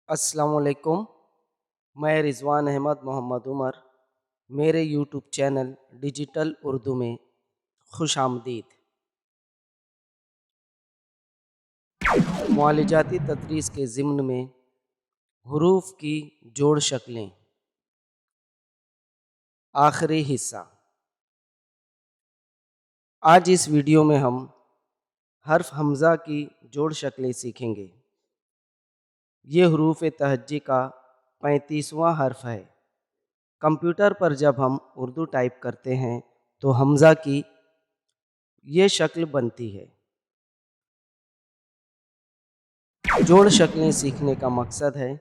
السلام علیکم، میں رضوان احمد محمد عمر، میرے یوٹیوب چینل ڈیجیٹل اردو میں خوش آمدید۔ معالجاتی تدریس کے ضمن میں حروف کی جوڑ شکلیں، آخری حصہ۔ آج اس ویڈیو میں ہم حرف حمزہ کی جوڑ شکلیں سیکھیں گے۔ یہ حروف تہجی کا 35واں حرف ہے۔ کمپیوٹر پر جب ہم اردو ٹائپ کرتے ہیں تو حمزہ کی یہ شکل بنتی ہے۔ جوڑ شکلیں سیکھنے کا مقصد ہے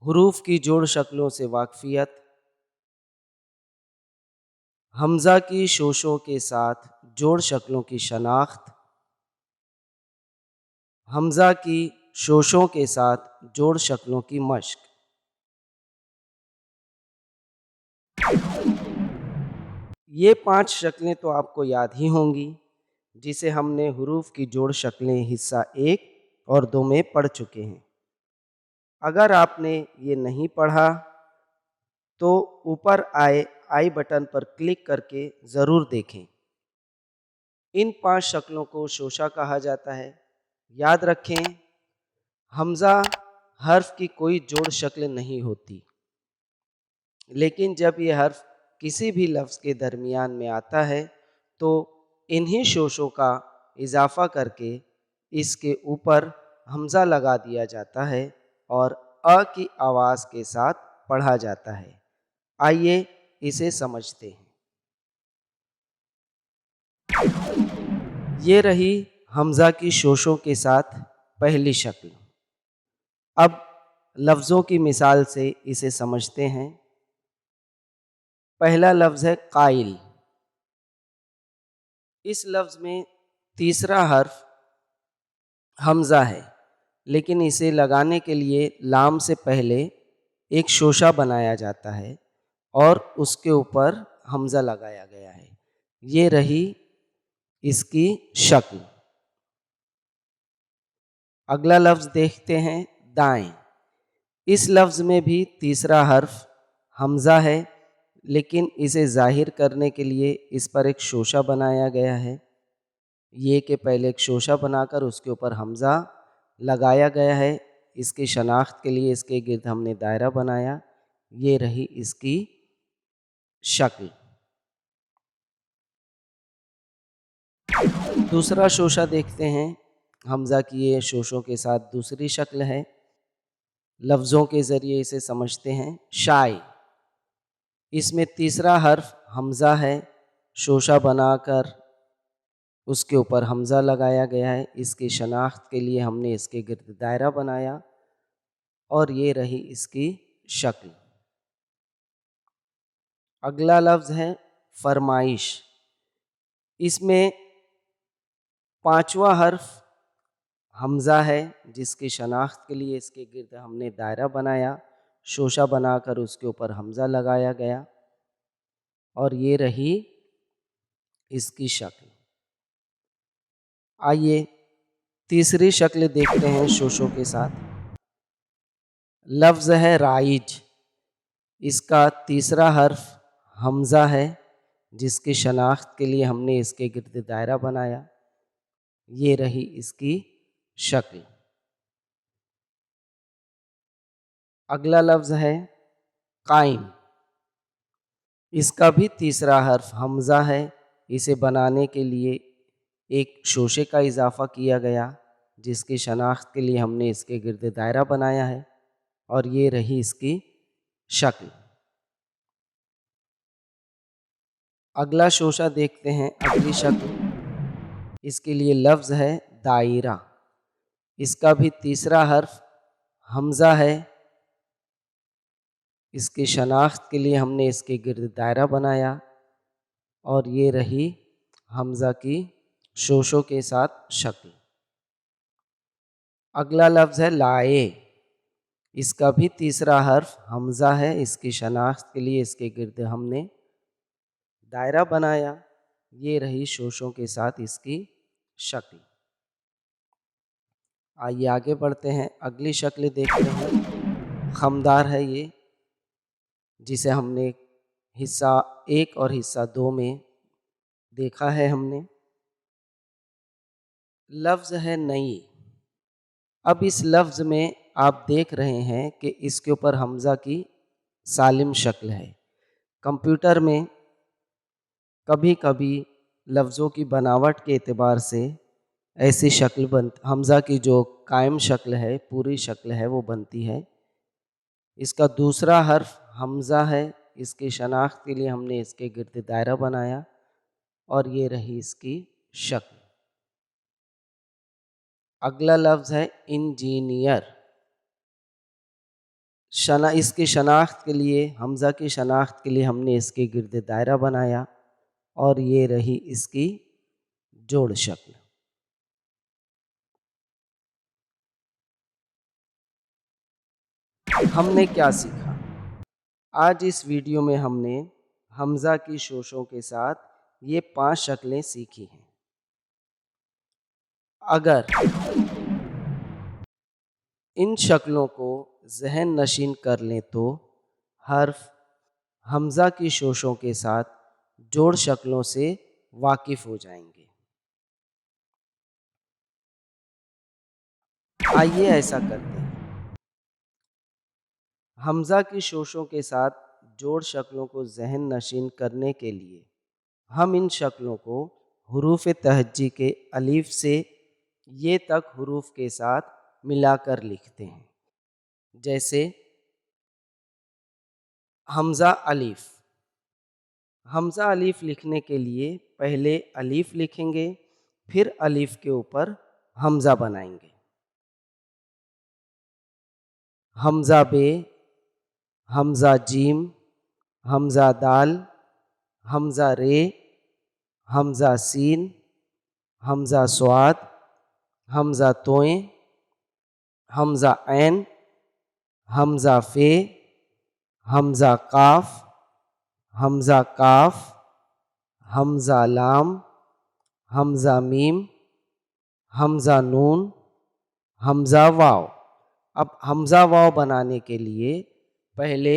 حروف کی جوڑ شکلوں سے واقفیت، حمزہ کی شوشوں کے ساتھ جوڑ شکلوں کی شناخت، حمزہ کی شوشوں کے ساتھ جوڑ شکلوں کی مشق۔ یہ 5 شکلیں تو آپ کو یاد ہی ہوں گی، جسے ہم نے حروف کی جوڑ شکلیں حصہ 1 اور 2 میں پڑھ چکے ہیں۔ اگر آپ نے یہ نہیں پڑھا تو اوپر آئی بٹن پر کلک کر کے ضرور دیکھیں۔ ان 5 شکلوں کو شوشہ کہا جاتا ہے۔ یاد رکھیں، حمزہ حرف کی کوئی جوڑ شکل نہیں ہوتی، لیکن جب یہ حرف کسی بھی لفظ کے درمیان میں آتا ہے تو انہی شوشوں کا اضافہ کر کے اس کے اوپر حمزہ لگا دیا جاتا ہے اور کی آواز کے ساتھ پڑھا جاتا ہے۔ آئیے اسے سمجھتے ہیں۔ یہ رہی حمزہ کی شوشوں کے ساتھ پہلی شکل۔ اب لفظوں کی مثال سے اسے سمجھتے ہیں۔ پہلا لفظ ہے قائل۔ اس لفظ میں تیسرا حرف حمزہ ہے، لیکن اسے لگانے کے لیے لام سے پہلے ایک شوشہ بنایا جاتا ہے اور اس کے اوپر حمزہ لگایا گیا ہے۔ یہ رہی اس کی شکل۔ اگلا لفظ دیکھتے ہیں دائیں۔ اس لفظ میں بھی تیسرا حرف حمزہ ہے، لیکن اسے ظاہر کرنے کے لیے اس پر ایک شوشہ بنایا گیا ہے۔ یہ کہ پہلے ایک شوشہ بنا کر اس کے اوپر حمزہ لگایا گیا ہے۔ اس کی شناخت کے لیے اس کے گرد ہم نے دائرہ بنایا۔ یہ رہی اس کی شکل۔ دوسرا شوشہ دیکھتے ہیں۔ حمزہ کی یہ شوشوں کے ساتھ دوسری شکل ہے۔ لفظوں کے ذریعے اسے سمجھتے ہیں۔ شائع۔ اس میں تیسرا حرف حمزہ ہے، شوشہ بنا کر اس کے اوپر حمزہ لگایا گیا ہے۔ اس کی شناخت کے لیے ہم نے اس کے گرد دائرہ بنایا اور یہ رہی اس کی شکل۔ اگلا لفظ ہے فرمائش۔ اس میں پانچواں حرف حمزہ ہے، جس کی شناخت کے لیے اس کے گرد ہم نے دائرہ بنایا، شوشہ بنا کر اس کے اوپر حمزہ لگایا گیا اور یہ رہی اس کی شکل۔ آئیے تیسری شکل دیکھتے ہیں شوشوں کے ساتھ۔ لفظ ہے رائج۔ اس کا تیسرا حرف حمزہ ہے، جس کی شناخت کے لیے ہم نے اس کے گرد دائرہ بنایا۔ یہ رہی اس کی شکل۔ اگلا لفظ ہے قائم۔ اس کا بھی تیسرا حرف حمزہ ہے۔ اسے بنانے کے لیے ایک شوشے کا اضافہ کیا گیا، جس کی شناخت کے لیے ہم نے اس کے گرد دائرہ بنایا ہے اور یہ رہی اس کی شکل۔ اگلا شوشہ دیکھتے ہیں، اگلی شکل۔ اس کے لیے لفظ ہے دائرہ۔ اس کا بھی تیسرا حرف حمزہ ہے۔ اس کی شناخت کے لیے ہم نے اس کے گرد دائرہ بنایا اور یہ رہی حمزہ کی شوشوں کے ساتھ شکل۔ اگلا لفظ ہے لائے۔ اس کا بھی تیسرا حرف حمزہ ہے۔ اس کی شناخت کے لیے اس کے گرد ہم نے دائرہ بنایا۔ یہ رہی شوشوں کے ساتھ اس کی شکل۔ آئیے آگے بڑھتے ہیں، اگلی شکل دیکھتے ہیں۔ خمدار ہے یہ، جسے ہم نے حصہ 1 اور حصہ 2 میں دیکھا ہے ہم نے۔ لفظ ہے نئی۔ اب اس لفظ میں آپ دیکھ رہے ہیں کہ اس کے اوپر حمزہ کی سالم شکل ہے۔ کمپیوٹر میں کبھی کبھی لفظوں کی بناوٹ کے اعتبار سے ایسی شکل حمزہ کی جو قائم شکل ہے، پوری شکل ہے، وہ بنتی ہے۔ اس کا دوسرا حرف حمزہ ہے، اس کی شناخت کے لیے ہم نے اس کے گرد دائرہ بنایا اور یہ رہی اس کی شکل۔ اگلا لفظ ہے انجینئر۔ اس کی شناخت کے لیے، حمزہ کی شناخت کے لیے ہم نے اس کے گرد دائرہ بنایا اور یہ رہی اس کی جوڑ شکل۔ ہم نے کیا سیکھا؟ آج اس ویڈیو میں ہم نے حمزہ کی شوشوں کے ساتھ یہ 5 شکلیں سیکھی ہیں۔ اگر ان شکلوں کو ذہن نشین کر لیں تو حرف حمزہ کی شوشوں کے ساتھ جوڑ شکلوں سے واقف ہو جائیں گے۔ آئیے ایسا کرتے ہیں۔ حمزہ کی شوشوں کے ساتھ جوڑ شکلوں کو ذہن نشین کرنے کے لیے ہم ان شکلوں کو حروف تہجی کے الف سے یہ تک حروف کے ساتھ ملا کر لکھتے ہیں۔ جیسے حمزہ الف۔ حمزہ الف لکھنے کے لیے پہلے الف لکھیں گے، پھر الف کے اوپر حمزہ بنائیں گے۔ حمزہ بے، حمزہ جیم، حمزہ دال، حمزہ رے، حمزہ سین، حمزہ صاد، حمزہ توئیں، حمزہ عین، حمزہ فے، حمزہ قاف، حمزہ کاف، حمزہ لام، حمزہ میم، حمزہ نون، حمزہ واو۔ اب حمزہ واو بنانے کے لیے پہلے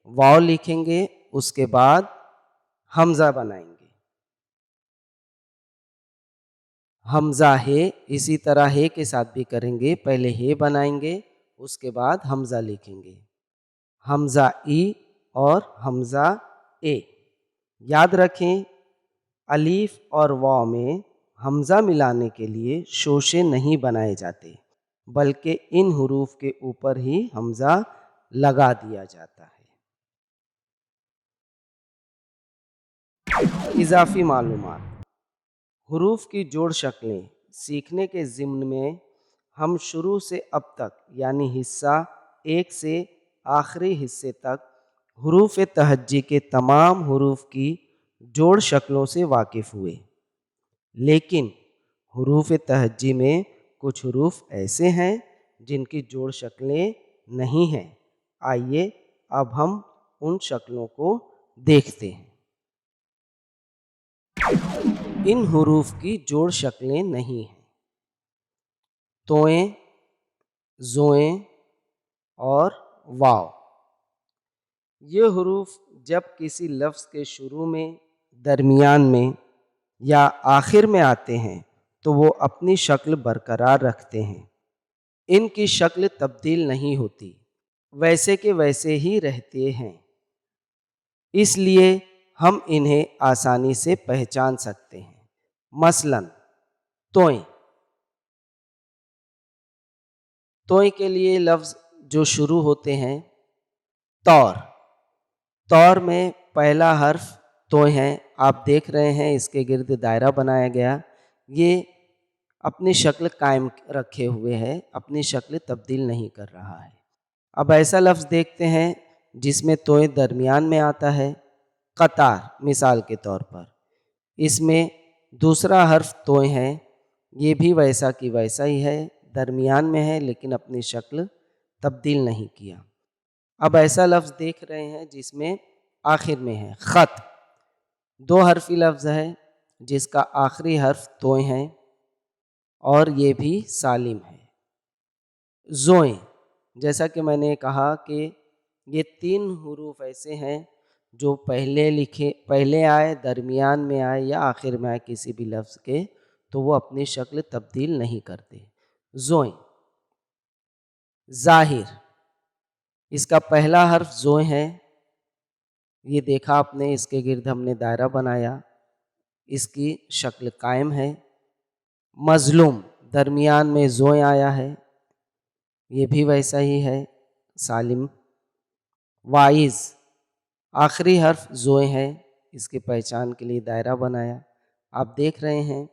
واو لکھیں گے، اس کے بعد حمزہ بنائیں گے۔ حمزہ ہے، اسی طرح ہے کے ساتھ بھی کریں گے، پہلے ہے بنائیں گے، اس کے بعد حمزہ لکھیں گے۔ حمزہ ای اور حمزہ اے۔ یاد رکھیں، الف اور واو میں حمزہ ملانے کے لیے شوشے نہیں بنائے جاتے، بلکہ ان حروف کے اوپر ہی حمزہ لگا دیا جاتا ہے۔ اضافی معلومات۔ حروف کی جوڑ شکلیں سیکھنے کے ضمن میں ہم شروع سے اب تک، یعنی حصہ 1 سے آخری حصے تک حروف تہجی کے تمام حروف کی جوڑ شکلوں سے واقف ہوئے، لیکن حروف تہجی میں کچھ حروف ایسے ہیں جن کی جوڑ شکلیں نہیں ہیں۔ آئیے اب ہم ان شکلوں کو دیکھتے ہیں۔ ان حروف کی جوڑ شکلیں نہیں ہیں: توئیں، زوئیں اور واو۔ یہ حروف جب کسی لفظ کے شروع میں، درمیان میں یا آخر میں آتے ہیں تو وہ اپنی شکل برقرار رکھتے ہیں۔ ان کی شکل تبدیل نہیں ہوتی، ویسے کے ویسے ہی رہتے ہیں، اس لیے ہم انہیں آسانی سے پہچان سکتے ہیں۔ مثلاً توئیں۔ توئیں کے لیے لفظ جو شروع ہوتے ہیں طور۔ طور میں پہلا حرف توئیں ہے، آپ دیکھ رہے ہیں اس کے گرد دائرہ بنایا گیا، یہ اپنی شکل قائم رکھے ہوئے ہے، اپنی شکل تبدیل نہیں کر رہا ہے۔ اب ایسا لفظ دیکھتے ہیں جس میں توئیں درمیان میں آتا ہے، قطار مثال کے طور پر۔ اس میں دوسرا حرف توئیں ہے، یہ بھی ویسا کی ویسا ہی ہے، درمیان میں ہے لیکن اپنی شکل تبدیل نہیں کیا۔ اب ایسا لفظ دیکھ رہے ہیں جس میں آخر میں ہے خط۔ 2 حرفی لفظ ہے جس کا آخری حرف توئیں ہے اور یہ بھی سالم ہے۔ زوئیں، جیسا کہ میں نے کہا کہ یہ 3 حروف ایسے ہیں جو پہلے آئے، درمیان میں آئے یا آخر میں آئے کسی بھی لفظ کے، تو وہ اپنی شکل تبدیل نہیں کرتے۔ زوئیں، ظاہر، اس کا پہلا حرف زوئیں ہے، یہ دیکھا آپ نے، اس کے گرد ہم نے دائرہ بنایا، اس کی شکل قائم ہے۔ مظلوم، درمیان میں زوئیں آیا ہے، یہ بھی ویسا ہی ہے، سالم۔ واعظ، آخری حرف زوئیں ہے، اس کی پہچان کے لیے دائرہ بنایا، آپ دیکھ رہے ہیں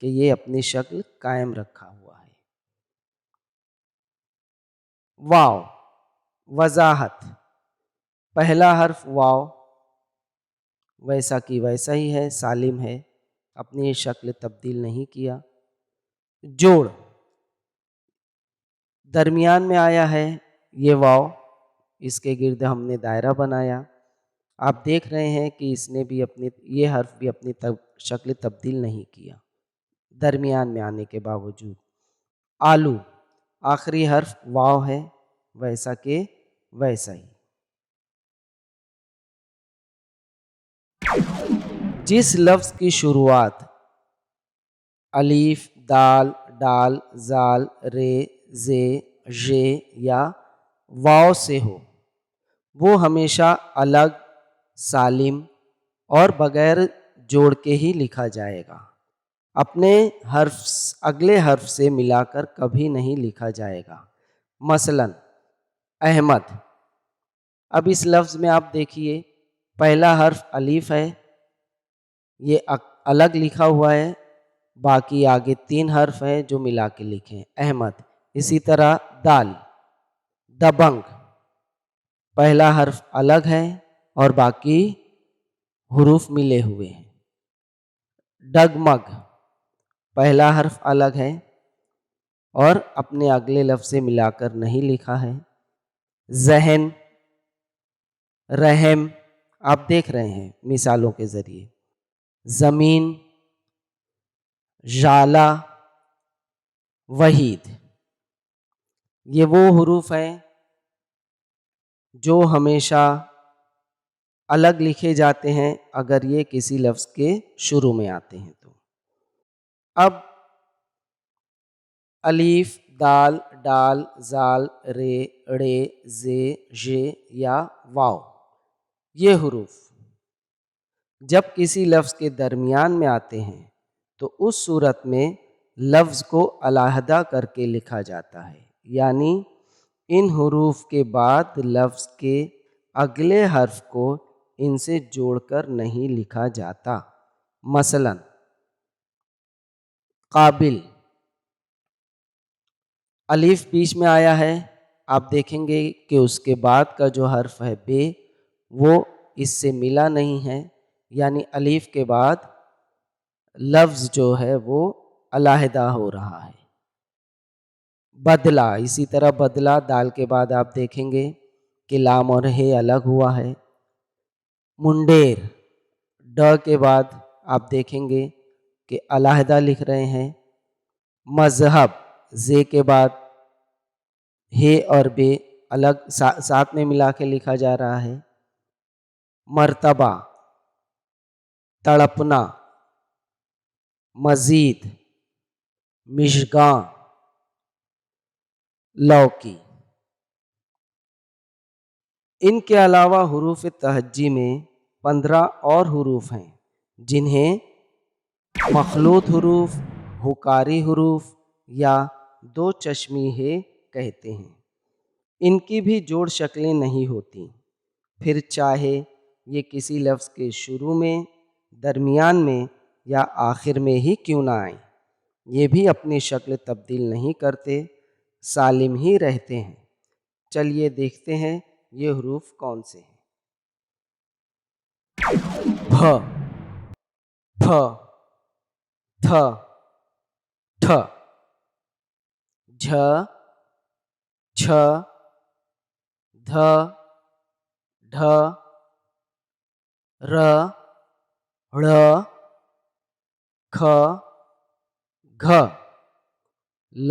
کہ یہ اپنی شکل قائم رکھا ہوا ہے۔ واو، وضاحت، پہلا حرف واو، ویسا کی ویسا ہی ہے، سالم ہے، اپنی شکل تبدیل نہیں کیا۔ جوڑ، درمیان میں آیا ہے یہ واو، اس کے گرد ہم نے دائرہ بنایا، آپ دیکھ رہے ہیں کہ اس نے بھی یہ حرف بھی اپنی شکل تبدیل نہیں کیا درمیان میں آنے کے باوجود۔ آلو، آخری حرف واو ہے، ویسا کہ ویسا ہی۔ جس لفظ کی شروعات الف، دال، ڈال، زال، رے، زے، ژے یا واو سے ہو وہ ہمیشہ الگ، سالم اور بغیر جوڑ کے ہی لکھا جائے گا، اگلے حرف سے ملا کر کبھی نہیں لکھا جائے گا۔ مثلاً احمد، اب اس لفظ میں آپ دیکھیے پہلا حرف الف ہے، یہ الگ لکھا ہوا ہے، باقی آگے 3 حرف ہیں جو ملا کے لکھیں احمد۔ اسی طرح دال، دبنگ، پہلا حرف الگ ہے اور باقی حروف ملے ہوئے ہیں۔ ڈگمگ، پہلا حرف الگ ہے اور اپنے اگلے لفظ سے ملا کر نہیں لکھا ہے۔ ذہن، رحم، آپ دیکھ رہے ہیں مثالوں کے ذریعے۔ زمین، ژالہ، وحید، یہ وہ حروف ہیں جو ہمیشہ الگ لکھے جاتے ہیں اگر یہ کسی لفظ کے شروع میں آتے ہیں تو۔ اب الف، دال، ڈال، زال، رے، ڑے، زے، ژے یا واو، یہ حروف جب کسی لفظ کے درمیان میں آتے ہیں تو اس صورت میں لفظ کو علیحدہ کر کے لکھا جاتا ہے، یعنی ان حروف کے بعد لفظ کے اگلے حرف کو ان سے جوڑ کر نہیں لکھا جاتا۔ مثلاً قابل، الف بیچ میں آیا ہے، آپ دیکھیں گے کہ اس کے بعد کا جو حرف ہے بے، وہ اس سے ملا نہیں ہے، یعنی الف کے بعد لفظ جو ہے وہ علیحدہ ہو رہا ہے۔ بدلہ، اسی طرح بدلہ، دال کے بعد آپ دیکھیں گے کہ لام اور ہے الگ ہوا ہے۔ منڈیر، ڈ کے بعد آپ دیکھیں گے کہ علیحدہ لکھ رہے ہیں۔ مذہب، زے کے بعد ہے اور بے الگ ساتھ میں ملا کے لکھا جا رہا ہے۔ مرتبہ، تڑپنا، مزید، مشگاں، لوکی۔ ان کے علاوہ حروف تہجی میں 15 اور حروف ہیں جنہیں مخلوط حروف، حکاری حروف یا دو چشمی ہے کہتے ہیں۔ ان کی بھی جوڑ شکلیں نہیں ہوتی، پھر چاہے یہ کسی لفظ کے شروع میں، درمیان میں یا آخر میں ہی کیوں نہ آئیں، یہ بھی اپنی شکل تبدیل نہیں کرتے، سالم ہی رہتے ہیں۔ چلیے دیکھتے ہیں یہ حروف کون سے ہیں۔ بھ، پھ، تھ، ٹھ، جھ، چھ، دھ، ڈھ، ر، ڑ، کھ، گھ، ل،